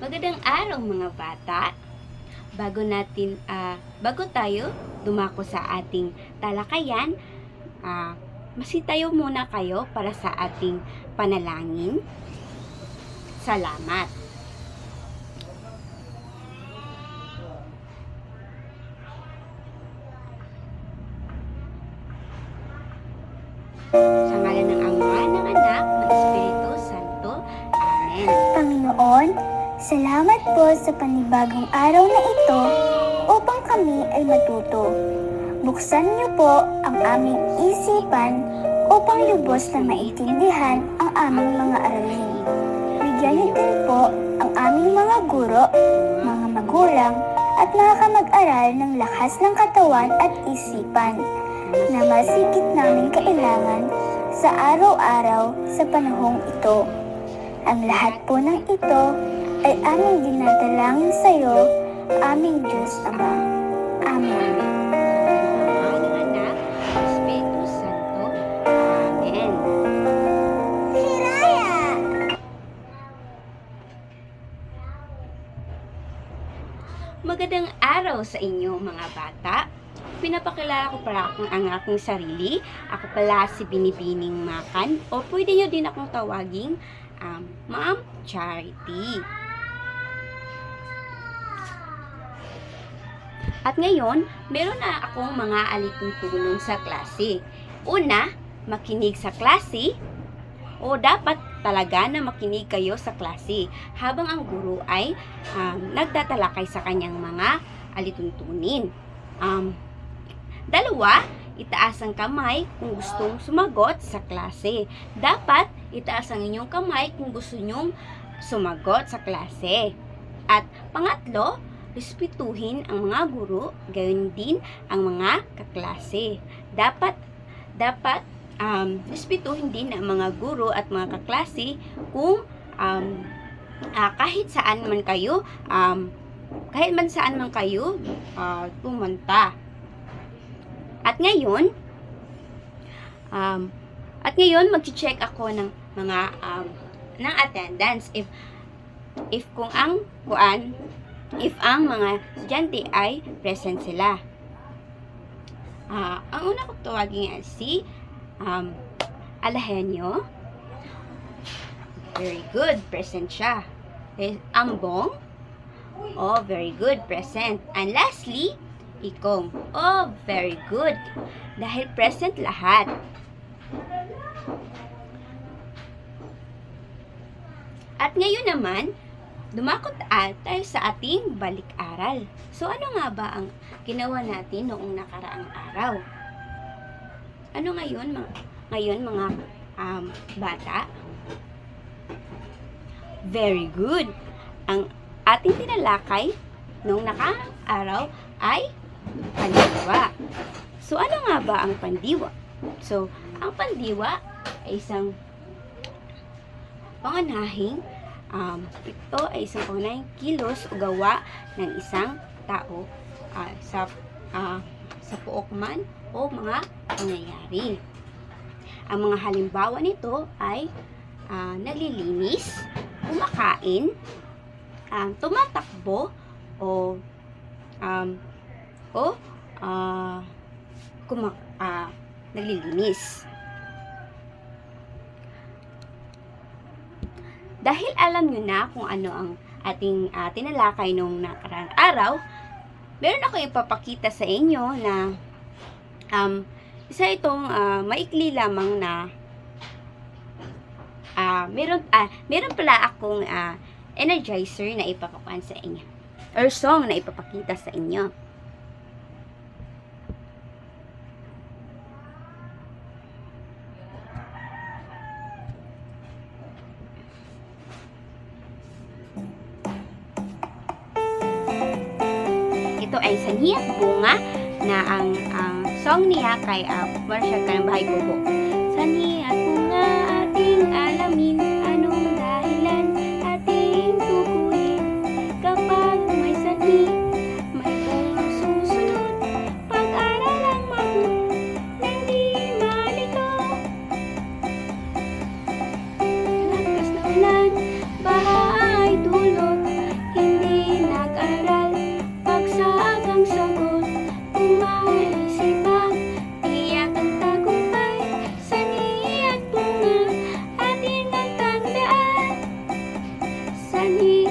Magandang araw mga bata. Bago tayo dumako sa ating talakayan, masitayo muna kayo para sa ating panalangin. Salamat. Sa ngalan ng Ama, ng Anak, ng Espiritu Santo. Amen. Panginoon, salamat po sa panibagong araw na ito upang kami ay matuto. Buksan niyo po ang aming isipan upang lubos na maintindihan ang aming mga aralin. Bigyan niyo din po ang aming mga guro, mga magulang, at mga kamag-aral ng lakas ng katawan at isipan na masigit namin kailangan sa araw-araw sa panahong ito. Ang lahat po ng ito ay aming dinadalangin sa iyo, aming Diyos Ama. Amen. Ama, ng Anak, ng Espiritu Santo. Amen. Hiraya! Magandang araw sa inyo mga bata. Pinapakilala ko pala ang aking sarili. Ako pala si Binibining Makan o pwede nyo din akong tawaging Ma'am Charity. At ngayon, meron na akong mga alituntunin sa klase. Una, makinig sa klase o dapat talaga na makinig kayo sa klase habang ang guro ay nagtatalakay sa kanyang mga alituntunin. Dalawa, itaas ang kamay kung gustong sumagot sa klase. Dapat itaas ang inyong kamay kung gusto nyong sumagot sa klase. At pangatlo, respetuhin ang mga guro, gayon din ang mga kaklase. Dapat respetuhin din ang mga guro at mga kaklase kung kahit saan man kayo pumunta. At ngayon mag-check ako ng mga ng attendance if ang mga estudyante ay present sila. Ang una ko tawagin ay si Alahenyo. Very good, present siya. Ambong. Oh, very good, present. And lastly, Ikong. Oh, very good. Dahil present lahat. At ngayon naman, dumakot tayo sa ating balik-aral. So, ano nga ba ang ginawa natin noong nakaraang araw? Ano ngayon mga bata? Very good. Ang ating tinalakay noong nakaraang araw ay pandiwa. So, ano nga ba ang pandiwa? So, ang pandiwa ay isang pangunahing kilos o gawa ng isang tao sa puok man o mga pangyayari. Ang mga halimbawa nito ay naglilinis, kumakain, tumatakbo o naglilinis. Dahil alam nyo na kung ano ang ating tinalakay nung nakaraang araw, meron ako ipapakita sa inyo na isa itong maikli lamang na meron pala akong energizer na ipapakuan sa inyo or song na ipapakita sa inyo. Ito ay Sanhi at Bunga na ang song niya kay Marshall Kanambahay Kubo. Sanhi at bunga ating alamin, anong dahilan ating tukuyin. Kapag may sanhi, may bunga susunod. Pag-aral ang mabuti, hindi malito. Lakas na ulan, baha ay dulot. Sani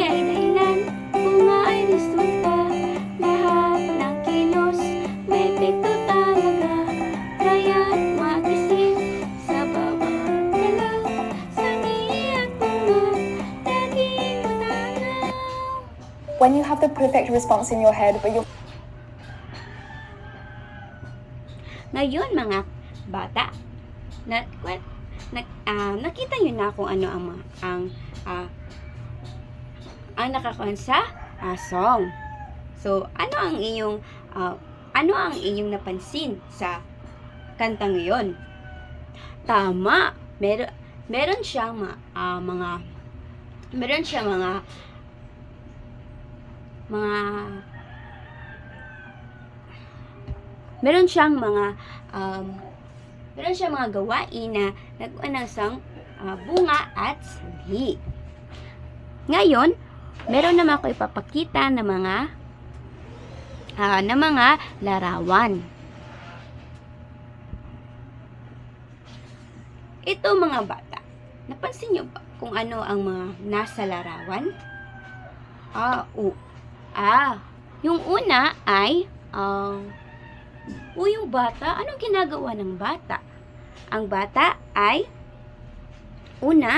ay dahilan, bunga ay resulta, lahat ng kilos may epekto talaga. Kaya't mag-isip sa bawat galaw, sani at bunga, laging matanaw. When you have the perfect response in your head, but you're Ngayon mga bata, nakita nyo na kung ano ang nakakuha sa song. So, ano ang iyong napansin sa kantang iyon? Tama, meron siyang mga gawain na nag-unang bunga at sanhi. Ngayon, meron naman ako ipapakita na mga larawan. Ito mga bata, napansin niyo ba kung ano ang mga nasa larawan? Yung una ay yung bata. Anong ginagawa ng bata? Ang bata ay una,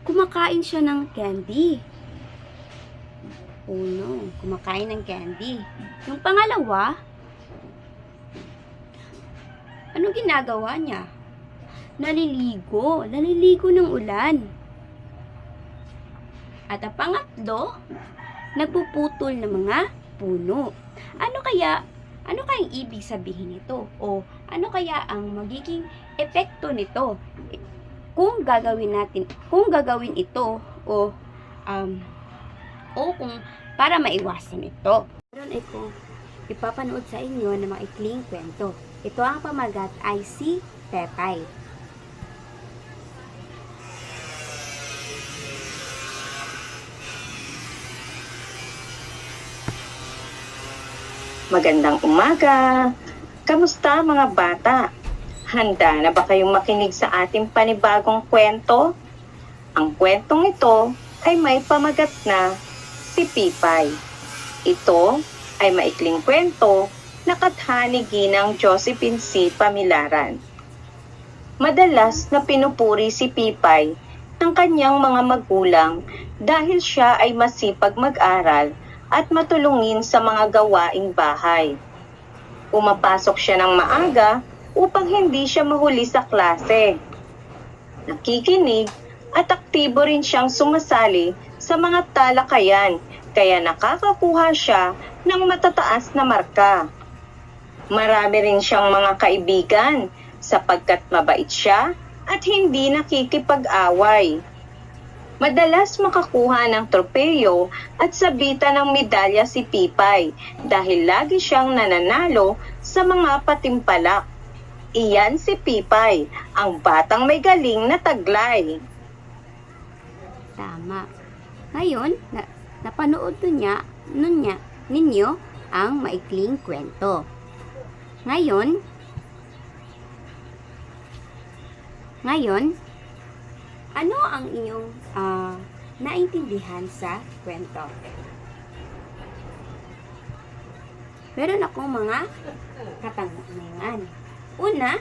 kumakain siya ng candy. Kumakain ng candy. Yung pangalawa, anong ginagawa niya? Naliligo ng ulan. At ang pangatlo, nagpuputol ng mga puno. Ano kayang ibig sabihin nito? O ano kaya ang magiging epekto nito kung gagawin ito o kung para maiwasan ito? Meron ako ipapanood sa inyo na maikling kwento. Ito ang pamagat ay si Pepay. Magandang umaga! Kamusta mga bata? Handa na ba kayong makinig sa ating panibagong kwento? Ang kwentong ito ay may pamagat na si Pipay. Ito ay maikling kwento na katha ni Ginang Josephine C. Pamilaran. Madalas na pinupuri si Pipay ng kanyang mga magulang dahil siya ay masipag mag-aral at matulungin sa mga gawaing bahay. Pumapasok siya ng maaga upang hindi siya mahuli sa klase. Nakikinig at aktibo rin siyang sumasali sa mga talakayan, kaya nakakakuha siya ng matataas na marka. Marami rin siyang mga kaibigan sapagkat mabait siya at hindi nakikipag-away. Madalas makakuha ng tropeyo at sabitan ng medalya si Pipay dahil lagi siyang nananalo sa mga patimpalak. Iyan si Pipay, ang batang may galing na taglay. Tama. Ngayon, napanood ninyo ang maikling kwento. Ngayon, ano ang inyong naintindihan sa kwento? Meron akong mga katanungan. Una,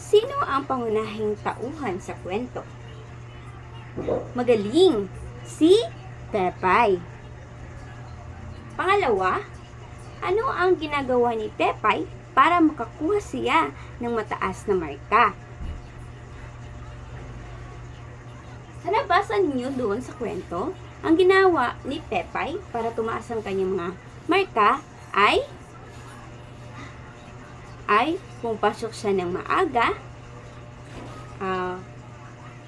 sino ang pangunahing tauhan sa kwento? Magaling, si Pepay. Pangalawa, ano ang ginagawa ni Pepay para makakuha siya ng mataas na marka? Sa nabasa ninyo doon sa kwento, ang ginawa ni Pepay para tumaas ang kanyang mga marka ay pumapasok siya ng maaga,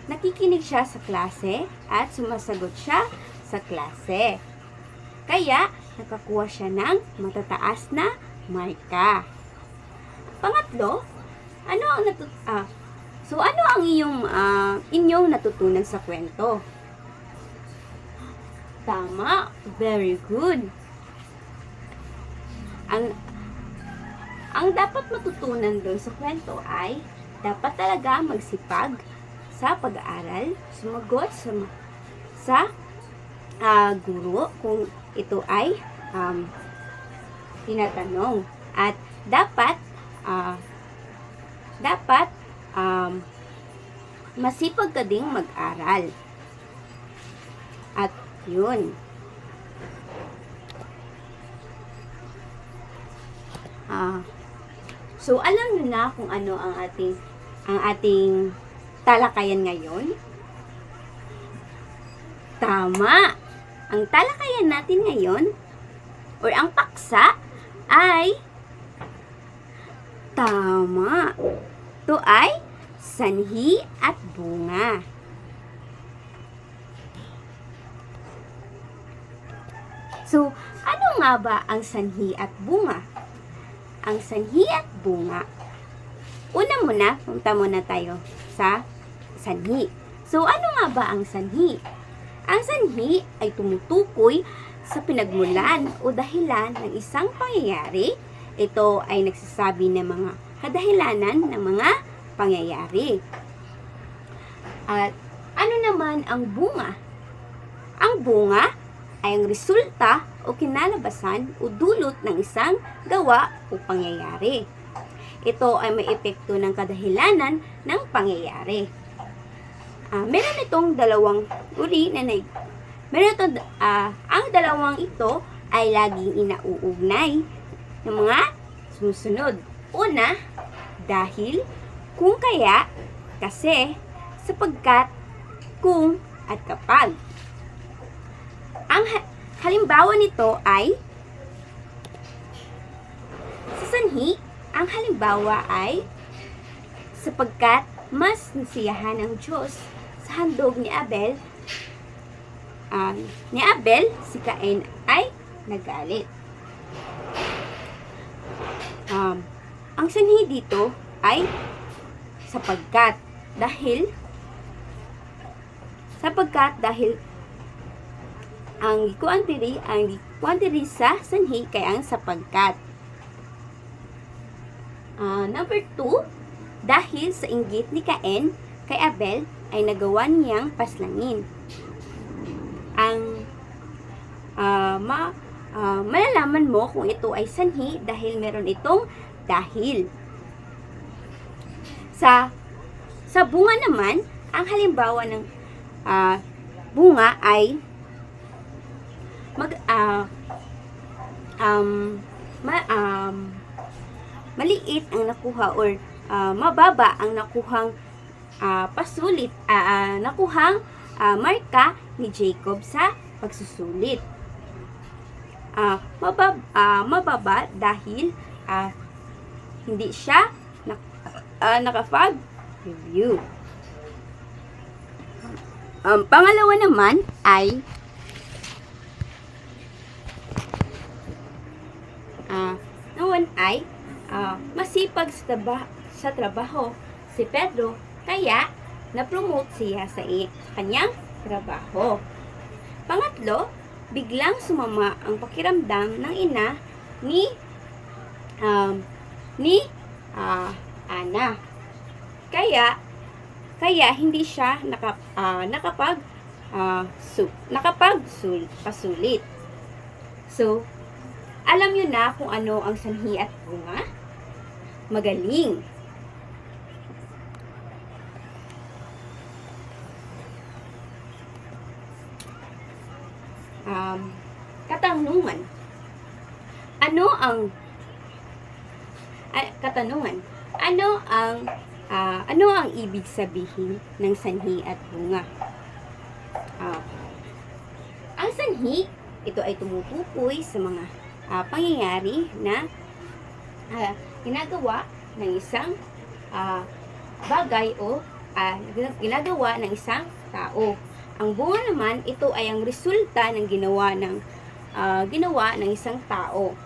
nakikinig siya sa klase at sumasagot siya sa klase. Kaya, nakakuha siya ng matataas na marka. Pangatlo, ano ang inyong natutunan sa kwento? Tama, very good. Ang dapat matutunan doon sa kwento ay dapat talaga magsipag sa pag-aaral, sumagot sa guro kung ito ay tinatanong. At dapat masipag ka ding mag-aral. At yun. So alam niyo na kung ano ang ating talakayan ngayon? Tama! Ang talakayan natin ngayon, or ang paksa, ay tama. Ito ay sanhi at bunga. So, ano nga ba ang sanhi at bunga? Ang sanhi at bunga. Una muna, punta muna tayo sa sanhi. So, ano nga ba ang sanhi? Ang sanhi ay tumutukoy sa pinagmulan o dahilan ng isang pangyayari. Ito ay nagsasabi ng mga kadahilanan ng mga pangyayari. At ano naman ang bunga? Ang bunga ay ang resulta o kinalabasan o dulot ng isang gawa o pangyayari. Ito ay may epekto ng kadahilanan ng pangyayari. Meron itong dalawang uri na ang dalawang ito ay laging inauugnay ng mga sumusunod. Una, dahil, kung kaya, kasi, sapagkat, kung, at kapag. Ang halimbawa nito ay sa sanhi, ang halimbawa ay sapagkat mas nasiyahan ang Diyos sa handog ni Abel, si Cain ay nagalit. Ang sanhi dito ay sapagkat dahil ang quantity sa sanhi kay ang sapagkat. Number 2, dahil sa inggit ni Cain kay Abel ay nagawa niyang paslangin. Malalaman mo kung ito ay sanhi dahil meron itong dahil. Sa bunga naman, ang halimbawa ng bunga ay maliit ang nakuha or mababa ang nakuhang marka ni Jacob sa pagsusulit. Mababa dahil hindi siya nakapag-review. Pangalawa naman ay masipag sa trabaho si Pedro, kaya na-promote siya sa kanyang trabaho. Pangatlo, biglang sumama ang pakiramdam ng ina ni Ana. Kaya hindi siya nakapagpasulit. So, alam nyo na kung ano ang sanhi at bunga? Magaling! Katanungan. Ano ang ibig sabihin ng sanhi at bunga? Ang sanhi, ito ay tumutukoy sa mga pangyayari na ginagawa ng isang bagay o ginagawa ng isang tao. Ang bunga naman, ito ay ang resulta ng ginawa ng isang tao.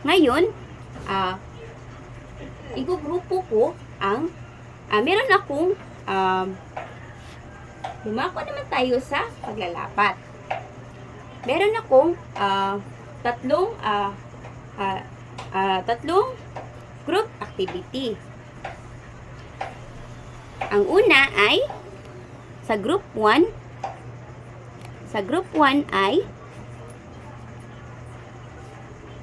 Ngayon, igugrupo ko ang meron akong lumako naman tayo sa paglalapat. Meron akong tatlong group activity. Ang una ay sa group 1 ay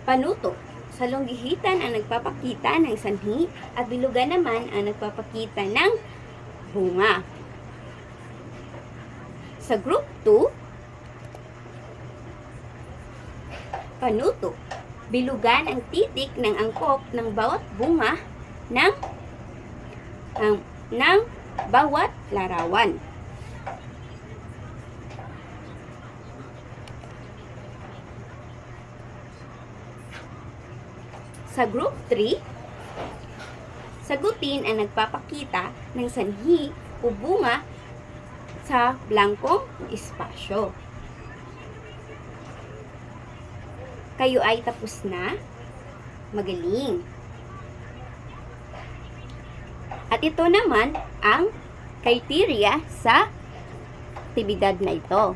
panuto. Sa longgihitan ang nagpapakita ng sanhi at bilugan naman ang nagpapakita ng bunga. Sa group 2, panuto. Bilugan ang titik ng angkop ng bawat bunga ng bawat larawan. Sa group 3, sagutin ang nagpapakita ng sanhi o bunga sa blankong espasyo. Kayo ay tapos na? Magaling! At ito naman ang criteria sa aktibidad na ito.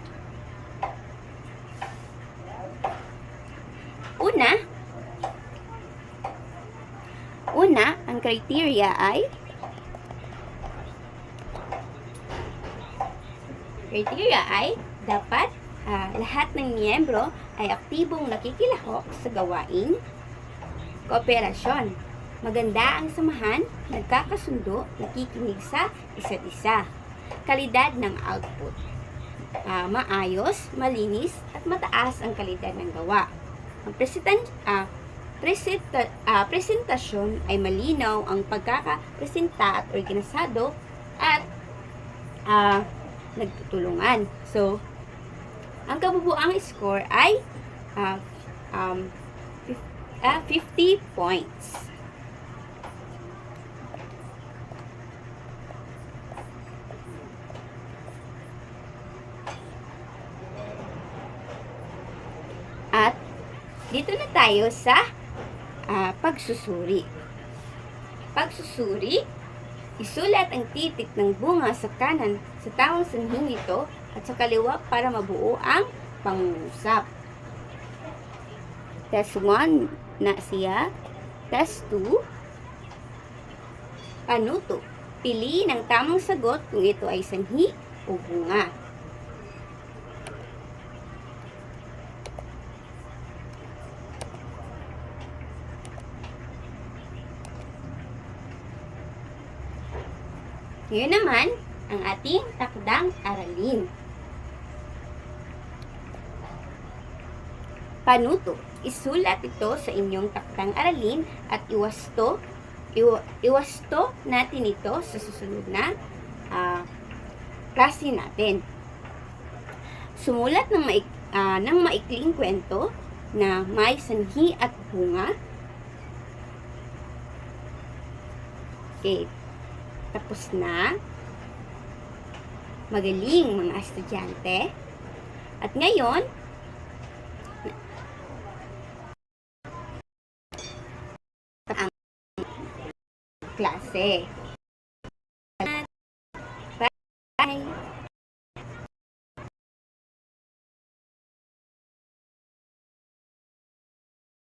Una, ang criteria ay dapat lahat ng miyembro ay aktibong nakikilahok sa gawaing kooperasyon. Maganda ang samahan, nagkakasundo, nakikinig sa isa't isa. Kalidad ng output. Maayos, malinis, at mataas ang kalidad ng gawa. Ang presentasyon ay malinaw ang pagkakapresenta at organisado at nagtutulungan. So, ang kabubuang score ay 50 points. At dito na tayo sa pagsusuri. Pagsusuri, isulat ang titik ng bunga sa kanan sa tamang sanhi nito at sa kaliwa para mabuo ang pangungusap. Test 1 na siya. Test 2, panuto. Piliin ang tamang sagot kung ito ay sanhi o bunga. Ngayon naman, ang ating takdang aralin. Panuto. Isulat ito sa inyong takdang aralin at iwasto natin ito sa susunod na klase natin. Sumulat ng maikling kwento na may sanhi at bunga. Okay. Tapos na. Magaling mga estudyante. At ngayon, ang klase.